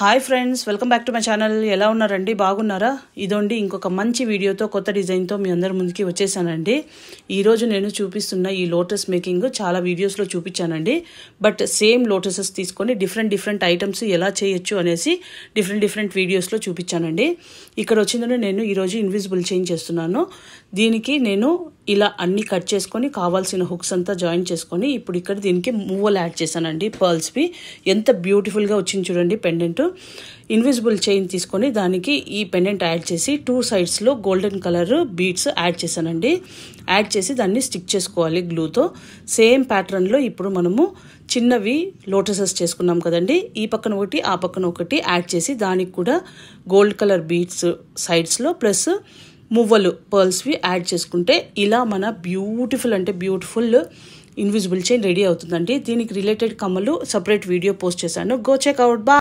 Hi friends, welcome back to my channel. ఎలా ఉన్నారండి? బాగున్నారా? ఇదోండి ఇంకొక మంచి వీడియోతో, కొత్త డిజైన్తో మీ అందరి ముందుకి వచ్చేసానండి. ఈరోజు నేను చూపిస్తున్న ఈ లోటస్ మేకింగ్ చాలా వీడియోస్లో చూపించానండి. బట్ సేమ్ లోటసెస్ తీసుకొని డిఫరెంట్ ఐటమ్స్ ఎలా చేయొచ్చు అనేసి డిఫరెంట్ వీడియోస్లో చూపించానండి. ఇక్కడ వచ్చిందని నేను ఈరోజు ఇన్విజిబుల్ చైన్ చేస్తున్నాను. దీనికి నేను ఇలా అన్ని కట్ చేసుకొని కావాల్సిన హుక్స్ అంతా జాయిన్ చేసుకొని ఇప్పుడు ఇక్కడ దీనికి మూవలు యాడ్ చేశానండి. పర్ల్స్వి ఎంత బ్యూటిఫుల్గా వచ్చింది చూడండి. పెండెంట్ ఇన్విజిబుల్ చైన్ తీసుకొని దానికి ఈ పెండెంట్ యాడ్ చేసి 2 సైడ్స్లో గోల్డెన్ కలర్ బీడ్స్ యాడ్ చేశానండి. యాడ్ చేసి దాన్ని స్టిక్ చేసుకోవాలి గ్లూతో. సేమ్ ప్యాటర్న్లో ఇప్పుడు మనము చిన్నవి లోటసెస్ చేసుకున్నాం కదండి. ఈ పక్కన ఒకటి ఆ పక్కన ఒకటి యాడ్ చేసి దానికి కూడా గోల్డ్ కలర్ బీడ్స్ సైడ్స్లో ప్లస్ మువ్వలు పర్ల్స్వి యాడ్ చేసుకుంటే ఇలా మన బ్యూటిఫుల్ ఇన్విజిబుల్ చైన్ రెడీ అవుతుందండి. దీనికి రిలేటెడ్ కమ్మలు సపరేట్ వీడియో పోస్ట్ చేశాను. Go check out. బై.